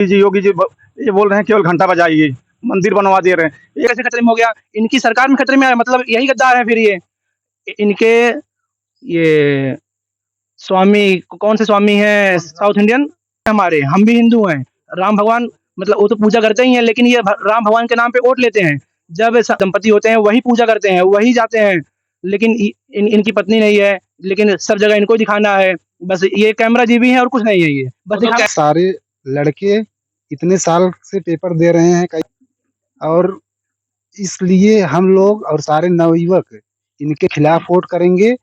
जी योगी जी ये बोल रहे हैं केवल घंटा बजाइए, मंदिर बनवा दे रहे हैं। ये कैसे खतरे में हो गया? इनकी सरकार में खतरे में है, मतलब यही गद्दार है फिर ये। इनके ये स्वामी कौन से स्वामी हैं साउथ इंडियन हमारे, हम भी हिंदू हैं। राम भगवान मतलब वो तो पूजा करते ही हैं, लेकिन ये राम भगवान के नाम पे वोट लेते हैं। जब दंपति होते हैं वही पूजा करते हैं, वही जाते हैं। लेकिन इनकी पत्नी नहीं है, लेकिन सब जगह इनको ही दिखाना है। बस ये कैमरा जीबी है और कुछ नहीं है ये। बस तो सारे लड़के इतने साल से पेपर दे रहे हैं और इसलिए हम लोग और सारे नवयुवक इनके खिलाफ वोट करेंगे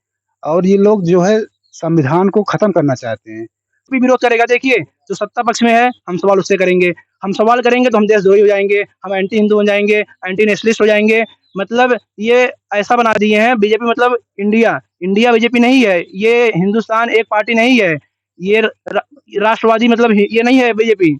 और ये लोग जो है संविधान को खत्म करना चाहते हैं। भी विरोध करेगा, देखिए जो सत्ता पक्ष में है हम सवाल उससे करेंगे। हम सवाल करेंगे तो हम देशद्रोही हो जाएंगे, हम एंटी हिंदू हो जाएंगे, एंटी नेशनलिस्ट हो जाएंगे। मतलब ये ऐसा बना दिए हैं बीजेपी, मतलब इंडिया बीजेपी नहीं है ये, हिंदुस्तान एक पार्टी नहीं है ये, राष्ट्रवादी मतलब ये नहीं है बीजेपी।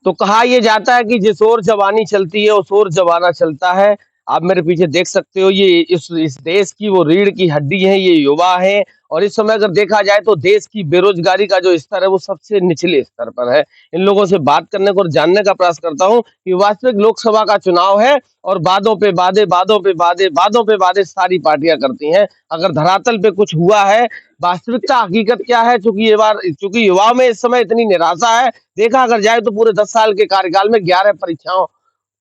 तो कहा यह जाता है कि जिस ओर जवानी चलती है उस ओर जमाना चलता है। आप मेरे पीछे देख सकते हो, ये इस देश की वो रीढ़ की हड्डी है, ये युवा है। और इस समय अगर देखा जाए तो देश की बेरोजगारी का जो स्तर है वो सबसे निचले स्तर पर है। इन लोगों से बात करने को और जानने का प्रयास करता हूं कि वास्तविक लोकसभा का चुनाव है और वादों पे वादे, वादों पे वादे, वादों पे वादे सारी पार्टियां करती हैं। अगर धरातल पे कुछ हुआ है, वास्तविकता हकीकत क्या है, चूंकि युवाओं में इस समय इतनी निराशा है। देखा अगर जाए तो पूरे 10 साल के कार्यकाल में 11 परीक्षाओं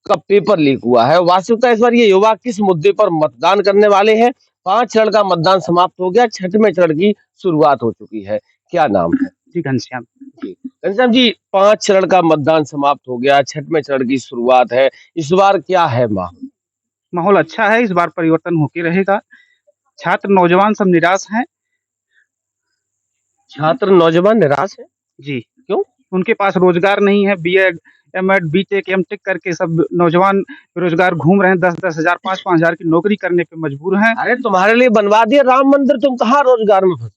का पेपर लीक हुआ है। वास्तविकता इस बार ये युवा किस मुद्दे पर मतदान करने वाले हैं? 5 चरण का मतदान समाप्त हो गया, 6वें चरण की शुरुआत हो चुकी है। क्या नाम है? जी घनश्याम। जी घनश्याम जी, 5 चरण का मतदान समाप्त हो गया, 6वें चरण की शुरुआत है। इस बार क्या है माहौल? माहौल अच्छा है, इस बार परिवर्तन होके रहेगा। छात्र नौजवान सब निराश हैं। छात्र नौजवान निराश है? जी, क्यों? उनके पास रोजगार नहीं है। बीएड, एमएड, बीटेक, एमटेक करके सब नौजवान बेरोजगार घूम रहे हैं। 10-10 हजार, 5-5 हजार की नौकरी करने पे मजबूर हैं। अरे तुम्हारे लिए बनवा दिया राम मंदिर, तुम कहाँ रोजगार में फंसे?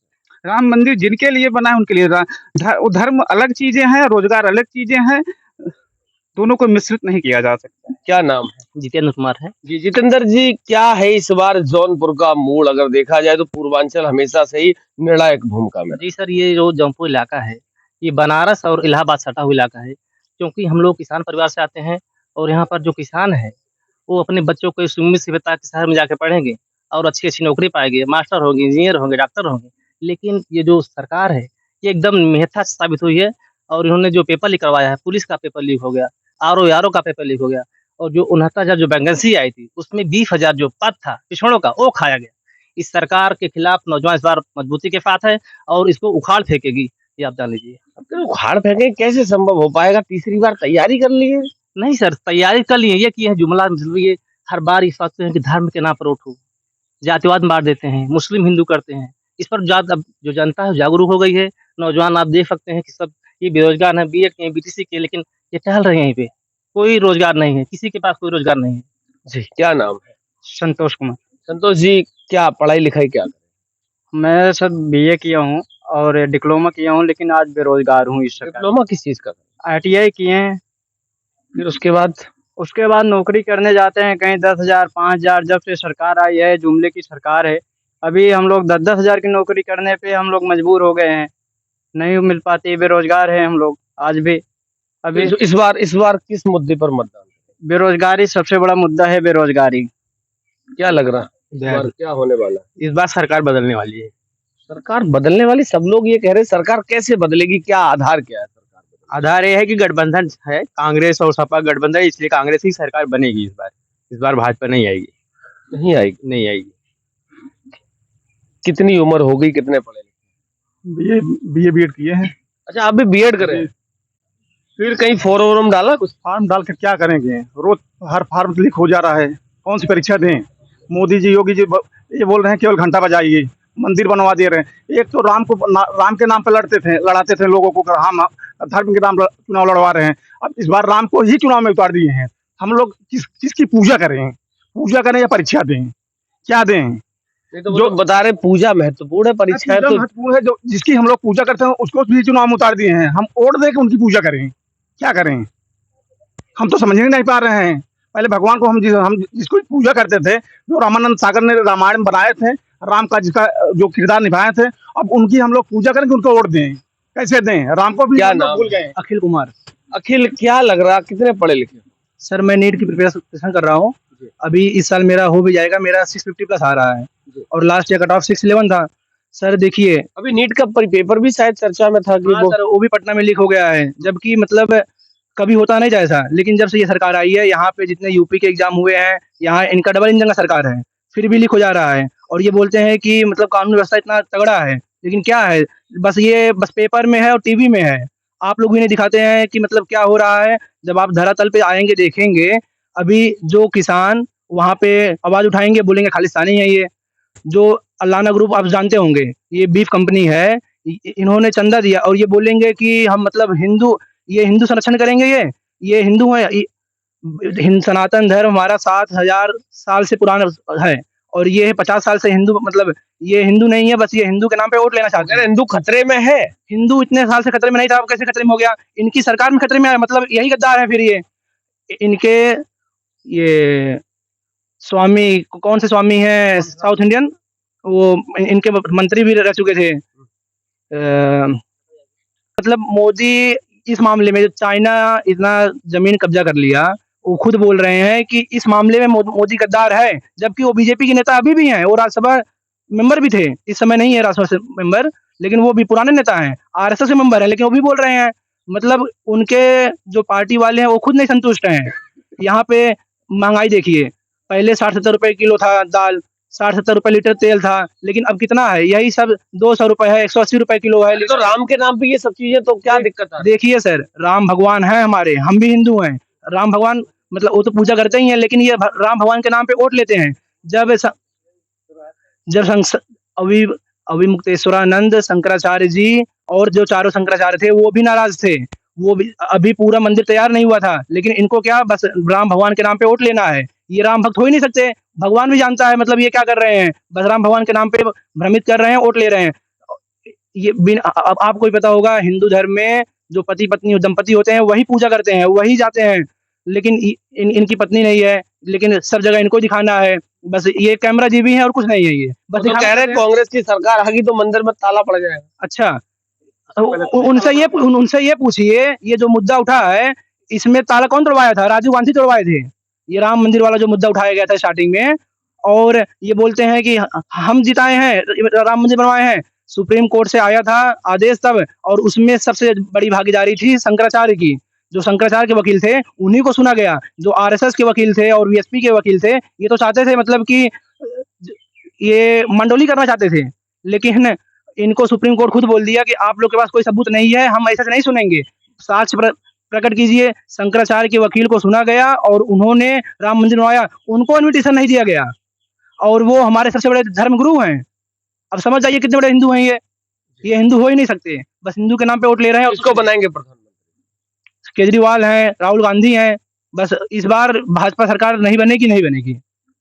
राम मंदिर जिनके लिए बना है उनके लिए धर्म अलग चीजें हैं, रोजगार अलग चीजें हैं। दोनों को मिश्रित नहीं किया जा सकता। क्या नाम है? जितेंद्र कुमार है। जी जितेंद्र जी, क्या है इस बार जौनपुर का मूड? अगर देखा जाए तो पूर्वांचल हमेशा से ही निर्णायक भूमिका में। जी सर, ये जो जौनपुर इलाका है, ये बनारस और इलाहाबाद सटा हुआ इलाका है। क्योंकि हम लोग किसान परिवार से आते हैं और यहाँ पर जो किसान है, वो अपने बच्चों को इस उम्मीद से भेजता है कि शहर में जाके पढ़ेंगे और अच्छी-अच्छी नौकरी पाएँगे, मास्टर होंगे, इंजीनियर होंगे, डॉक्टर होंगे। लेकिन ये जो सरकार है, ये एकदम मिथ्या साबित हुई है और इन्होंने जो पेपर लीक करवाया है, पुलिस का पेपर लीक हो गया, आरओ का पेपर लीक हो गया और जो 69,000 जो वैकेंसी आई थी, उसमें 20,000 जो पद था पिछड़ों का, वो खाया गया। इस सरकार के खिलाफ नौजवान इस बार मजबूती के साथ है और इसको उखाड़ फेंकेगी, ये आप जान लीजिए। अब तो उखाड़ फेंके कैसे संभव हो पाएगा? तीसरी बार तैयारी कर ली है। नहीं सर, तैयारी कर लिए, ये किए हैं जुमला मतलब ये हर बार ये सोचते हैं कि धर्म के नाम पर उठो, जातिवाद मार देते हैं, मुस्लिम हिंदू करते हैं। इस पर अब जो जनता है जागरूक हो गई है। नौजवान आप देख सकते हैं कि सब ये बेरोजगार हैं, बीएड किए, बीटीसी किए, लेकिन ये टहल रहे हैं यहीं पे। कोई रोजगार नहीं है, किसी के पास कोई रोजगार नहीं है। जी क्या नाम है? संतोष कुमार। संतोष जी, क्या पढ़ाई लिखाई क्या करें? मैं सर बीए किया हूँ और डिप्लोमा किया हूँ, लेकिन आज बेरोजगार हूँ इस सरकार। डिप्लोमा किस चीज का? आईटीआई किए हैं। फिर उसके बाद नौकरी करने जाते हैं कहीं 10,000, 5,000। जब से सरकार आई है, जुमले की सरकार है, अभी हम लोग 10-10 हजार की नौकरी करने पे हम लोग मजबूर हो गए हैं। नहीं मिल पाती, बेरोजगार हैं हम लोग आज भी। अभी तो इस बार किस मुद्दे पर मतदान? बेरोजगारी सबसे बड़ा मुद्दा है, बेरोजगारी। क्या लग रहा है इस बार क्या होने वाला? इस बार सरकार बदलने वाली है। सरकार बदलने वाली? सब लोग ये कह रहे हैं सरकार कैसे बदलेगी, क्या आधार क्या है सरकार बदलने? आधार ये है कि गठबंधन है, कांग्रेस और सपा गठबंधन, इसलिए कांग्रेस की सरकार बनेगी इस बार। इस बार भाजपा नहीं आएगी। नहीं आएगी? नहीं आएगी। कितनी उम्र हो गई, कितने पढ़े लिखे? बीए बीएड किए हैं। अच्छा, आप भी बीएड करे? फिर कहीं फॉर्म डाला? कुछ फार्म डाल कर क्या करेंगे? रोज हर फार्म लीक हो जा रहा है, कौन सी परीक्षा दें? मोदी जी, योगी जी ये बोल रहे हैं केवल घंटा बजाइए, मंदिर बनवा दे रहे हैं। एक तो राम के नाम पर लड़ाते थे लोगों को, हम धर्म के नाम पर चुनाव लड़वा रहे हैं। अब इस बार राम को ही चुनाव में उतार दिए हैं। हम लोग किसकी पूजा करें या परीक्षा दें? क्या दें? तो जो बता रहे पूजा महत्वपूर्ण है, परीक्षा है तो महत्वपूर्ण है। जो जिसकी हम लोग पूजा करते हैं उसको भी चुनाव में उतार दिए हैं। हम वोट दे के उनकी पूजा करें, क्या करें? हम तो समझ ही नहीं पा रहे हैं। पहले भगवान को हम जिसको पूजा करते थे, जो रामानंद सागर ने रामायण बनाए थे, राम का जिसका जो किरदार निभाए थे, अब उनकी हम लोग पूजा करें कि उनको वोट दें? कैसे दें? राम को भी क्या हम लोग नाम भूल है? गए। अखिल कुमार। अखिल, क्या लग रहा, कितने पढ़े लिखे? सर मैं नीट की प्रिपरेशन कर रहा हूँ। जी। अभी इस साल मेरा हो भी जाएगा, मेरा 650 प्लस आ रहा है जी। और लास्ट ईयर कट ऑफ 611 था। सर देखिए, अभी नीट का पेपर भी शायद चर्चा में था कि हाँ सर वो भी पटना में लीक हो गया है, जबकि मतलब कभी होता नहीं था ऐसा, लेकिन जब से ये सरकार आई है यहाँ पे जितने यूपी के एग्जाम हुए हैं, यहाँ इनका डबल इंजन का सरकार है, फिर भी लीक हो जा रहा है। और ये बोलते हैं कि मतलब कानून व्यवस्था इतना तगड़ा है, लेकिन क्या है, बस पेपर में है और टीवी में है। आप लोग भी नहीं दिखाते हैं कि मतलब क्या हो रहा है। जब आप धरातल पे आएंगे देखेंगे, अभी जो किसान वहाँ पे आवाज उठाएंगे, बोलेंगे खालिस्तानी है ये। जो अल्लाना ग्रुप आप जानते होंगे, ये बीफ कंपनी है, इन्होंने चंदा दिया और ये बोलेंगे कि हम मतलब हिंदू, ये हिंदू संरक्षण करेंगे, ये हिंदू है। सनातन धर्म हमारा 7,000 साल से पुराना है और ये 50 साल से हिंदू, मतलब ये हिंदू नहीं है, बस ये हिंदू के नाम पे वोट लेना चाहते हैं। हिंदू खतरे में है? हिंदू इतने साल से खतरे में नहीं था, अब कैसे खतरे में हो गया? इनकी सरकार में खतरे में आया, मतलब यही गद्दार है फिर ये। इनके ये स्वामी, कौन से स्वामी हैं साउथ इंडियन, वो इनके मंत्री भी रह चुके थे। मतलब मोदी इस मामले में, जो चाइना इतना जमीन कब्जा कर लिया, वो खुद बोल रहे हैं कि इस मामले में मोदी गद्दार है, जबकि वो बीजेपी के नेता अभी भी हैं, वो राज्यसभा मेंबर भी थे, इस समय नहीं है राज्यसभा मेंबर, लेकिन वो भी पुराने नेता हैं, आरएसएस के मेंबर है, लेकिन वो भी बोल रहे हैं। मतलब उनके जो पार्टी वाले हैं वो खुद नहीं संतुष्ट हैं। यहाँ पे महंगाई देखिए, पहले 60-70 रुपए किलो था दाल, 60-70 रुपए लीटर तेल था, लेकिन अब कितना है? यही सब 200 रुपए है, 180 रुपए किलो है। तो राम के नाम पे ये सब चीजें, तो क्या दिक्कत है? देखिए सर, राम भगवान हैं हमारे, हम भी हिंदू हैं। राम भगवान मतलब वो तो पूजा करते ही हैं, लेकिन ये राम भगवान के नाम पे वोट लेते हैं। जब स, जब संस, अभी अभी मुक्तेश्वरानंद शंकराचार्य जी और जो चारों शंकराचार्य थे वो भी नाराज थे। वो भी, अभी पूरा मंदिर तैयार नहीं हुआ था, लेकिन इनको क्या, बस राम भगवान के नाम पे वोट लेना है। ये राम भक्त हो ही नहीं सकते। भगवान भी जानता है मतलब ये क्या कर रहे हैं, बस राम भगवान के नाम पे भ्रमित कर रहे हैं, वोट ले रहे हैं। ये बिन अब आपको भी पता होगा, हिंदू धर्म में जो पति पत्नी दंपति होते हैं वही पूजा करते हैं, वही जाते हैं, लेकिन इनकी पत्नी नहीं है, लेकिन सब जगह इनको दिखाना है। बस ये कैमरा जीबी है और कुछ नहीं है, ये बस तो कह रहे हैं कांग्रेस की सरकार आएगी तो मंदिर में ताला पड़ जाएगा। अच्छा, उनसे ये पूछिए, ये जो मुद्दा उठा है, इसमें ताला कौन तोड़वाया था? राजीव गांधी तोड़वाए थे। ये राम मंदिर वाला जो मुद्दा उठाया गया था स्टार्टिंग में, और ये बोलते हैं कि हम जिताए हैं, राम मंदिर बनवाए हैं। सुप्रीम कोर्ट से आया था आदेश तब, और उसमें सबसे बड़ी भागीदारी थी शंकराचार्य की। जो शंकराचार्य के वकील थे उन्हीं को सुना गया। जो आरएसएस के वकील थे और वीएसपी के वकील थे, ये तो चाहते थे मतलब कि ये मंडोली करना चाहते थे, लेकिन इनको सुप्रीम कोर्ट खुद बोल दिया कि आप लोग के पास कोई सबूत नहीं है, हम ऐसे नहीं सुनेंगे, साक्ष्य प्रकट कीजिए। शंकराचार्य के वकील को सुना गया और उन्होंने राम मंदिर बनवाया, उनको इन्विटेशन नहीं दिया गया, और वो हमारे सबसे बड़े धर्म गुरु हैं। अब समझ जाइए कितने बड़े हिंदू हैं ये हिंदू हो ही नहीं सकते, बस हिंदू के नाम पे वोट ले रहे हैं। और इसको बनाएंगे प्रधानमंत्री? केजरीवाल हैं, राहुल गांधी हैं, बस इस बार भाजपा सरकार नहीं बनेगी, नहीं बनेगी।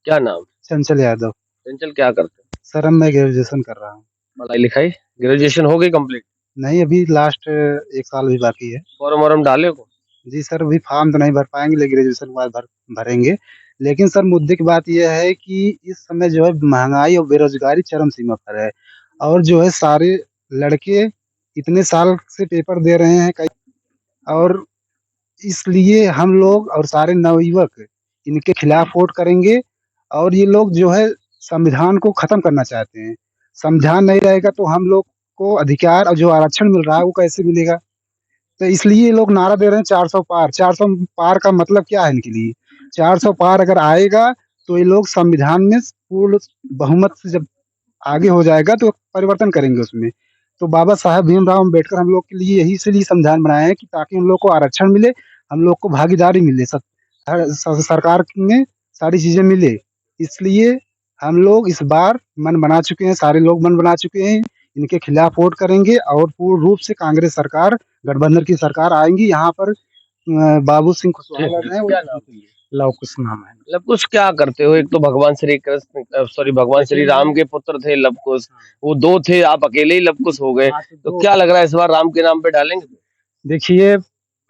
क्या नाम? चंचल यादव। चंचल, क्या करते हैं? सर अब मैं ग्रेजुएशन कर रहा हूँ। पढ़ाई लिखाई ग्रेजुएशन हो गई कंप्लीट? नहीं, अभी लास्ट 1 साल भी बाकी है। फॉर्म वॉर्म डाले को? जी सर, अभी फॉर्म तो नहीं भर पाएंगे, लेकिन ग्रेजुएशन के बाद भरेंगे। लेकिन सर मुद्दे की बात यह है कि इस समय जो है महंगाई और बेरोजगारी चरम सीमा पर है, और जो है सारे लड़के इतने साल से पेपर दे रहे हैं कई, और इसलिए हम लोग और सारे नवयुवक इनके खिलाफ वोट करेंगे। और ये लोग जो है संविधान को खत्म करना चाहते हैं। संविधान नहीं रहेगा तो हम लोग को अधिकार और जो आरक्षण मिल रहा है वो कैसे मिलेगा? तो इसलिए ये लोग नारा दे रहे हैं 400 पार। 400 पार का मतलब क्या है इनके लिए? 400 पार अगर आएगा तो ये लोग संविधान में पूर्ण बहुमत से जब आगे हो जाएगा तो परिवर्तन करेंगे उसमें। तो बाबा साहब भीमराव अम्बेडकर हम लोग के लिए यही इसलिए संविधान बनाए हैं कि ताकि हम लोग को आरक्षण मिले, हम लोग को भागीदारी मिले, सरकार में सारी चीजें मिले। इसलिए हम लोग इस बार मन बना चुके हैं, सारे लोग मन बना चुके हैं, इनके खिलाफ वोट करेंगे और पूर्ण रूप से कांग्रेस सरकार, गठबंधन की सरकार आएंगी। यहाँ पर बाबू सिंह कुशवाहा है, लव कुश नाम है। लव कुश क्या करते हो? एक तो भगवान श्री कृष्ण, सॉरी, भगवान श्री राम के पुत्र थे लव कुश, वो 2 थे, आप अकेले ही लव कुश हो गए। तो क्या लग रहा है इस बार राम के नाम पे डालेंगे? देखिए,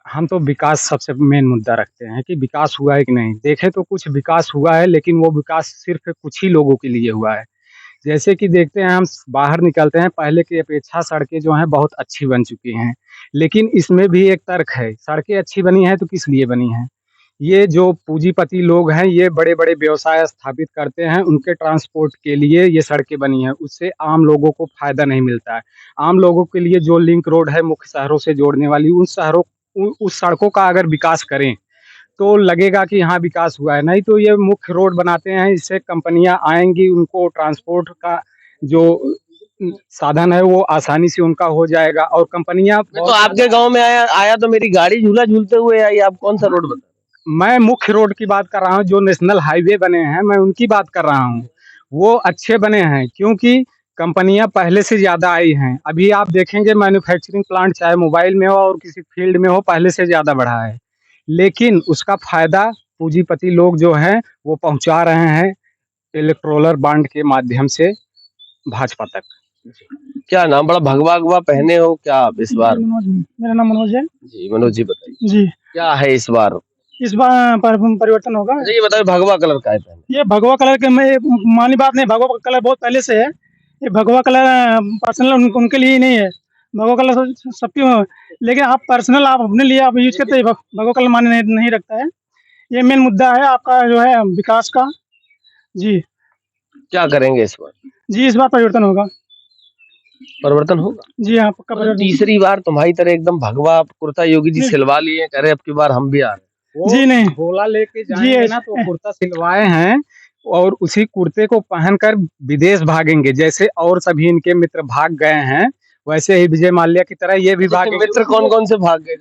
हम तो विकास सबसे मेन मुद्दा रखते हैं कि विकास हुआ है कि नहीं। देखे तो कुछ विकास हुआ है, लेकिन वो विकास सिर्फ कुछ ही लोगों के लिए हुआ है। जैसे कि देखते हैं हम बाहर निकलते हैं, पहले की अपेक्षा सड़कें जो हैं बहुत अच्छी बन चुकी हैं। लेकिन इसमें भी एक तर्क है, सड़कें अच्छी बनी हैं तो किस लिए बनी हैं? ये जो पूंजीपति लोग हैं, ये बड़े-बड़े व्यवसाय स्थापित करते हैं, उनके ट्रांसपोर्ट के लिए ये सड़कें बनी हैं, उससे आम लोगों को फ़ायदा नहीं मिलता है। आम लोगों के लिए जो लिंक रोड है मुख्य शहरों से जोड़ने वाली, उस सड़कों का अगर विकास करें, तो लगेगा कि हाँ विकास हुआ है, नहीं तो ये मुख्य रोड बनाते हैं, इससे कंपनियाँ आएँगी, उनको ट्रांसपोर्ट का जो साधन है वो आसानी से उनका हो जाएगा और कंपनियाँ मैं तो आपके गांव में आया तो मेरी गाड़ी झूला झूलते हुए आई। आप कौन सा रोड बता? मैं मुख्य रोड की बात कर रहा हूँ, जो नेशनल हाईवे बने हैं, मैं उनकी बात कर रहा हूँ। वो अच्छे बने हैं क्योंकि कंपनियां पहले से ज़्यादा आई हैं। अभी आप देखेंगे मैन्युफैक्चरिंग प्लांट चाहे मोबाइल में हो और किसी फील्ड में हो, पहले से ज़्यादा बढ़ा है। लेकिन उसका फ़ायदा पूंजीपति लोग जो हैं, वो पहुँचा रहे हैं इलेक्टोरल बॉन्ड के माध्यम से भाजपा तक। क्या नाम? बड़ा भगवा भगवा पहने हो क्या आप इस बार? मेरा नाम मनोज है जी मनोज जी बताइए, जी। क्या है इस बार? इस बार परिवर्तन होगा। अच्छा ये बताओ, भगवा कलर का है पहने? ये भगवा कलर के में मानी बात नहीं, भगवा कलर बहुत पहले से है। ये भगवा कलर पर्सनल उनके लिए ही नहीं है, भगवा कलर सबके, लेकिन आप पर्सनल आप अपने लिए आप यूज करते हैं, भगवा कलर माने नहीं रखता है। ये मेन मुद्दा है आपका जो है विकास का। जी क्या करेंगे इस बार? जी, इस बार परिवर्तन होगा। परिवर्तन होगा जी हाँ, पक्का परिवर्तन। तीसरी बार तुम्हारी तरह एकदम भगवा कुर्ता योगी जी सिलवा लिए, कह रहे अब की बार हम भी आ रहे हैं। जी नहीं, झोला लेके जाएंगे ना तो कुर्ता सिलवाए हैं और उसी कुर्ते को पहनकर विदेश भागेंगे, जैसे और सभी इनके मित्र भाग गए हैं, वैसे ही विजय माल्या की तरह ये भी भागेंगे। मित्र कौन कौन से भाग गए?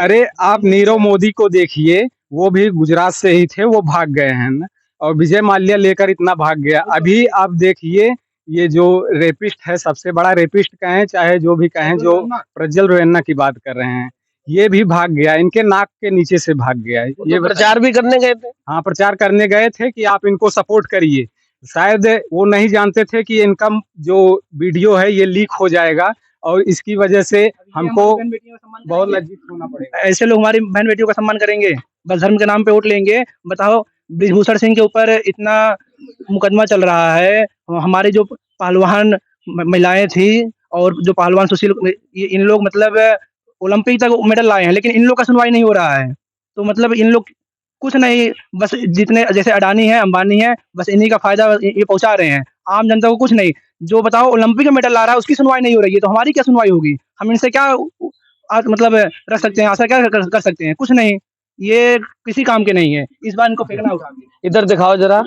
अरे आप नीरव मोदी को देखिए, वो भी गुजरात से ही थे, वो भाग गए हैं ना, और विजय माल्या लेकर इतना भाग गया। अभी आप देखिए, ये जो रेपिस्ट है, सबसे बड़ा रेपिस्ट कहें चाहे जो भी कहें, जो प्रज्वल रोयन्ना की बात कर रहे हैं, ये भी भाग गया, इनके नाक के नीचे से भाग गया। ये तो प्रचार भी करने गए थे? हाँ, प्रचार करने गए थे कि आप इनको सपोर्ट करिए। शायद वो नहीं जानते थे कि इनका जो वीडियो है ये लीक हो जाएगा और इसकी वजह से हमको बहुत लज्जित होना पड़ेगा। ऐसे लोग हमारी बहन बेटियों का सम्मान करेंगे, बस धर्म के नाम पे वोट लेंगे। बताओ, ब्रिजभूषण सिंह के ऊपर इतना मुकदमा चल रहा है, हमारी जो पहलवान महिलाएं थी और जो पहलवान सुशील, इन लोग मतलब ओलंपिक तक मेडल लाए हैं, लेकिन इन लोग का सुनवाई नहीं हो रहा है। तो मतलब इन लोग कुछ नहीं, बस जितने जैसे अडानी है, अंबानी है, बस इन्हीं का फायदा ये पहुंचा रहे हैं, आम जनता को कुछ नहीं। जो बताओ ओलंपिक में मेडल ला रहा है उसकी सुनवाई नहीं हो रही है, तो हमारी क्या सुनवाई होगी? हम इनसे क्या मतलब रख सकते हैं, आशा क्या कर सकते हैं? कुछ नहीं, ये किसी काम के नहीं है। इस बार इनको फेंकना उठा के। इधर दिखाओ जरा,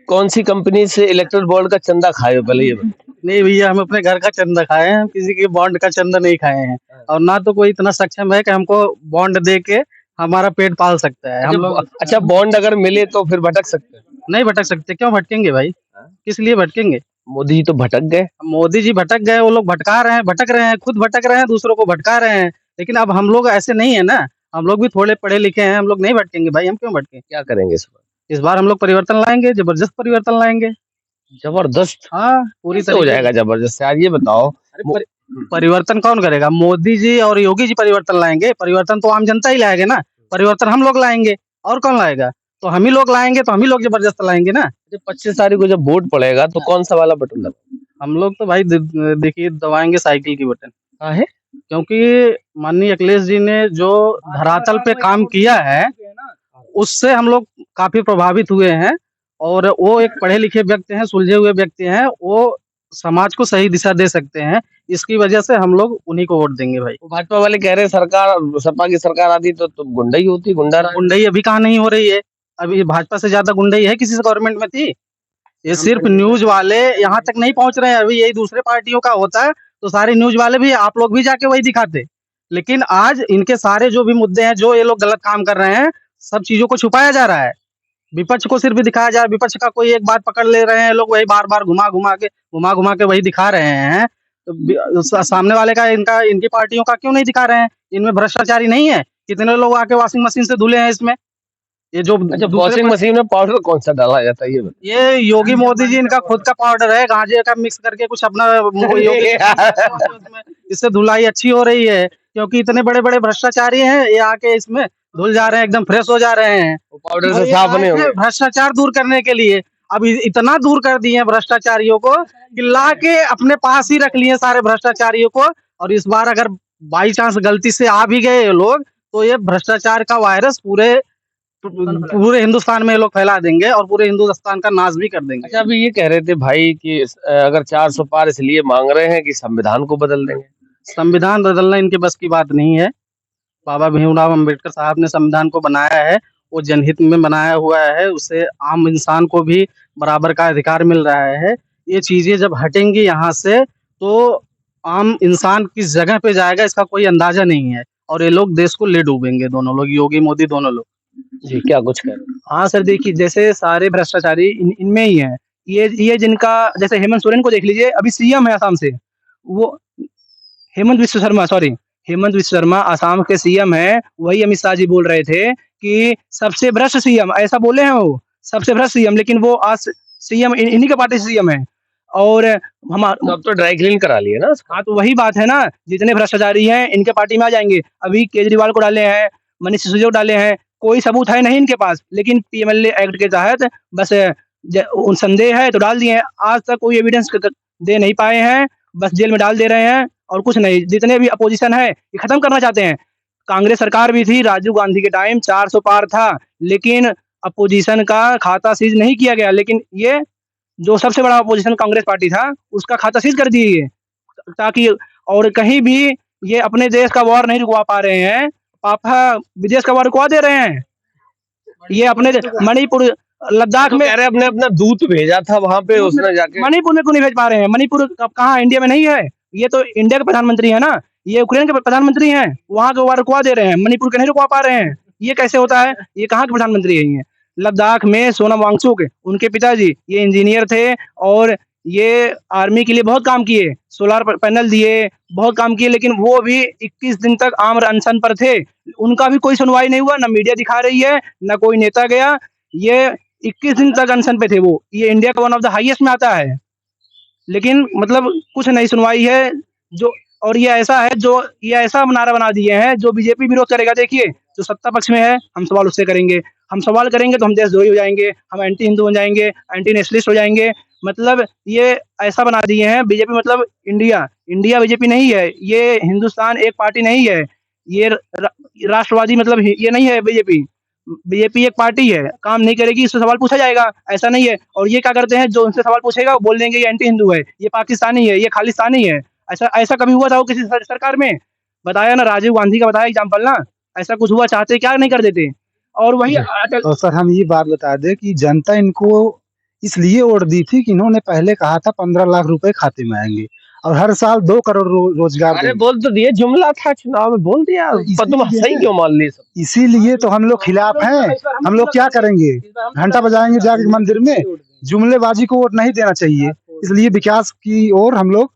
कौन सी कंपनी से इलेक्ट्रल बोर्ड का चंदा खाए हो पहले ये बताओ। नहीं भैया, हम अपने घर का चंदा खाए हैं, हम किसी के बॉन्ड का चंदा नहीं खाए हैं, और ना तो कोई इतना सक्षम है कि हमको बॉन्ड दे के हमारा पेट पाल सकता है। हम लोग अच्छा बॉन्ड अगर मिले तो फिर भटक सकते हैं? नहीं भटक सकते। क्यों भटकेंगे भाई? किस लिए भटकेंगे? मोदी जी तो भटक गए। मोदी जी भटक गए, वो लोग भटका रहे हैं, भटक रहे हैं, खुद भटक रहे हैं, दूसरों को भटका रहे हैं। लेकिन अब हम लोग ऐसे नहीं है ना, हम लोग भी थोड़े पढ़े लिखे हैं, हम लोग नहीं भटकेंगे भाई। हम क्यों भटकें? क्या करेंगे इस बार? इस बार हम लोग परिवर्तन लाएंगे, जबरदस्त परिवर्तन लाएंगे। जबरदस्त? हाँ, पूरी कैसे हो जाएगा जबरदस्त यार, ये बताओ। परिवर्तन कौन करेगा? मोदी जी और योगी जी परिवर्तन लाएंगे। परिवर्तन तो आम जनता ही लाएंगे ना, परिवर्तन हम लोग लाएंगे, और कौन लाएगा? तो हम ही लोग लाएंगे, तो हम ही लोग जबरदस्त लाएंगे ना। 25 तारीख को जब वोट पड़ेगा तो कौन सा वाला बटन दबाओ? हम लोग तो भाई देखिए दबाएंगे साइकिल की बटन। है क्योंकि माननीय अखिलेश जी ने जो धरातल पे काम किया है, उससे हम लोग काफी प्रभावित हुए हैं, और वो एक पढ़े लिखे व्यक्ति हैं, सुलझे हुए व्यक्ति हैं, वो समाज को सही दिशा दे सकते हैं। इसकी वजह से हम लोग उन्हीं को वोट देंगे भाई। भाजपा वाले कह रहे हैं सरकार, सपा की सरकार आती तो गुंडाई होती, गुंडा राज। गुंडई अभी कहाँ नहीं हो रही है? अभी भाजपा से ज्यादा गुंडई है किसी गवर्नमेंट में थी? ये सिर्फ न्यूज वाले यहाँ तक नहीं पहुंच रहे हैं। अभी यही दूसरे पार्टियों का होता है तो सारे न्यूज वाले भी, आप लोग भी जाके वही दिखाते। लेकिन आज इनके सारे जो भी मुद्दे हैं, जो ये लोग गलत काम कर रहे हैं, सब चीजों को छुपाया जा रहा है। विपक्ष को सिर्फ दिखाया जा रहा है, विपक्ष का कोई एक बात पकड़ ले रहे हैं लोग, वही बार बार घुमा घुमा के वही दिखा रहे हैं। तो सामने वाले का, इनकी पार्टियों का क्यों नहीं दिखा रहे हैं? इनमें भ्रष्टाचारी नहीं है? कितने लोग आके वॉशिंग मशीन से धुले हैं इसमें? ये जो अच्छा वॉशिंग मशीन में पाउडर कौन सा डाला जाता है ये बताओ? ये योगी मोदी जी इनका खुद का पाउडर है, गांजे का मिक्स करके कुछ अपना इससे धुलाई अच्छी हो रही है, क्योंकि इतने बड़े बड़े भ्रष्टाचारी हैं, ये आके इसमें धुल जा रहे हैं, एकदम फ्रेश हो जा रहे हैं। पाउडर से साफ नहीं होंगे। भ्रष्टाचार दूर करने के लिए अब इतना दूर कर दिए हैं भ्रष्टाचारियों को कि ला के अपने पास ही रख लिए सारे भ्रष्टाचारियों को। और इस बार अगर बाई चांस गलती से आ भी गए ये लोग, तो ये भ्रष्टाचार का वायरस पूरे हिंदुस्तान में ये लोग फैला देंगे और पूरे हिंदुस्तान का नाश भी कर देंगे। अच्छा, अभी ये कह रहे थे भाई कि अगर 400 पार इसलिए मांग रहे हैं कि संविधान को बदल देंगे। संविधान बदलना इनके बस की बात नहीं है। बाबा भीमराव अंबेडकर साहब ने संविधान को बनाया है, वो जनहित में बनाया हुआ है, उससे आम इंसान को भी बराबर का अधिकार मिल रहा है। ये चीजें जब हटेंगी यहाँ से, तो आम इंसान किस जगह पे जाएगा इसका कोई अंदाजा नहीं है, और ये लोग देश को ले डूबेंगे, दोनों लोग, योगी मोदी दोनों लोग। जी, क्या कुछ कह रहे हैं? हाँ सर, देखिए जैसे सारे भ्रष्टाचारी इनमें ही हैं। ये जिनका, जैसे हेमंत सोरेन को देख लीजिए, अभी सीएम है आसाम से, वो हेमंत विश्व शर्मा, सॉरी, हेमंत विश्व शर्मा आसाम के सीएम है। वही अमित शाह जी बोल रहे थे कि सबसे भ्रष्ट सीएम, ऐसा बोले हैं वो, सबसे भ्रष्ट सीएम, लेकिन वो आज सीएम इन्हीं के पार्टी से सीएम है। और तो अब तो ड्राई क्लीन करा लिए ना उसका। हाँ, तो वही बात है ना, जितने भ्रष्टाचारी हैं इनके पार्टी में आ जाएंगे। अभी केजरीवाल को डाले हैं, मनीष सिसोदिया को डाले हैं, कोई सबूत है नहीं इनके पास, लेकिन पीएमएलए एक्ट के तहत बस उन संदेह है तो डाल दिए हैं। आज तक कोई एविडेंस दे नहीं पाए हैं, बस जेल में डाल दे रहे हैं और कुछ नहीं। जितने भी अपोजिशन है ये खत्म करना चाहते हैं। कांग्रेस सरकार भी थी, राजीव गांधी के टाइम 400 पार था, लेकिन अपोजिशन का खाता सीज नहीं किया गया। लेकिन ये जो सबसे बड़ा अपोजिशन कांग्रेस पार्टी था, उसका खाता सीज कर दिए, ताकि और कहीं भी ये अपने देश का वॉर नहीं रुकवा पा रहे हैं, पापा विदेश का वॉर रुकवा दे रहे हैं। ये अपने मणिपुर, लद्दाख तो में कह रहे अपने अपना दूत भेजा था वहां पे, उसने जाके मणिपुर में क्यों नहीं भेज पा रहे हैं? मणिपुर कहाँ इंडिया में नहीं है? ये तो इंडिया के प्रधानमंत्री है ना, ये यूक्रेन के प्रधानमंत्री हैं, वहां के वॉर रुकवा दे रहे हैं, मणिपुर के नहीं रुकवा पा रहे हैं। ये कैसे होता है? ये कहाँ के प्रधानमंत्री है? ये लद्दाख में सोनम वांगचुक, उनके पिताजी ये इंजीनियर थे और ये आर्मी के लिए बहुत काम किए, सोलर पैनल दिए, बहुत काम किए, लेकिन वो भी 21 दिन तक आमर अनशन पर थे। उनका भी कोई सुनवाई नहीं हुआ, ना मीडिया दिखा रही है, ना कोई नेता गया। ये 21 दिन तक अनशन पे थे वो। ये इंडिया का वन ऑफ द हाईएस्ट में आता है, लेकिन मतलब कुछ नहीं सुनवाई है। जो और ये ऐसा है, जो ये ऐसा नारा बना दिए हैं, जो बीजेपी विरोध करेगा, देखिए जो सत्ता पक्ष में है, हम सवाल उससे करेंगे, हम सवाल करेंगे तो हम देशद्रोही हो जाएंगे, हम एंटी हिंदू हो जाएंगे, एंटी नेशनलिस्ट हो जाएंगे। मतलब ये ऐसा बना दिए हैं बीजेपी, मतलब इंडिया बीजेपी नहीं है, ये हिंदुस्तान एक पार्टी नहीं है, ये राष्ट्रवादी, मतलब ये नहीं है बीजेपी। बीजेपी एक पार्टी है, काम नहीं करेगी, इससे सवाल पूछा जाएगा, ऐसा नहीं है। और ये क्या करते हैं, जो उनसे सवाल पूछेगा वो बोल देंगे ये एंटी हिंदू है, ये पाकिस्तानी है, ये खालिस्तानी है। ऐसा ऐसा कभी हुआ था वो किसी सरकार में? बताया ना, राजीव गांधी का बताया एग्जाम्पल ना, ऐसा कुछ हुआ? चाहते क्या नहीं कर देते। और वही अटल, और सर हम ये बात बता दें कि जनता इनको इसलिए वोट दी थी कि इन्होंने पहले कहा था 15 लाख रुपए खाते में आएंगे और हर साल 2 करोड़ रोजगार अरे देंगे। बोल तो दिए, जुमला था, चुनाव में बोल दिया, पर तुम सही क्यों मान ली सब? इसीलिए तो हम लोग खिलाफ हैं। हम लोग क्या करेंगे? घंटा बजाएंगे जाके मंदिर में? जुमलेबाजी को वोट नहीं देना चाहिए। इसलिए विकास की ओर हम लोग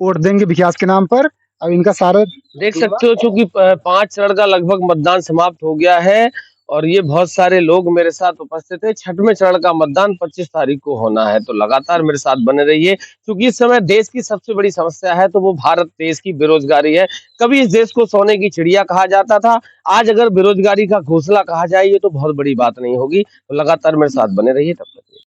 वोट देंगे, विकास के नाम पर। अब इनका सारा देख सकते हो, चूंकि 5 चरण का लगभग मतदान समाप्त हो गया है और ये बहुत सारे लोग मेरे साथ उपस्थित है। 6वें चरण का मतदान 25 तारीख को होना है, तो लगातार मेरे साथ बने रहिए, क्योंकि इस समय देश की सबसे बड़ी समस्या है तो वो भारत देश की बेरोजगारी है। कभी इस देश को सोने की चिड़िया कहा जाता था, आज अगर बेरोजगारी का घोंसला कहा जाए ये तो बहुत बड़ी बात नहीं होगी। तो लगातार मेरे साथ बने रहिए, तब तक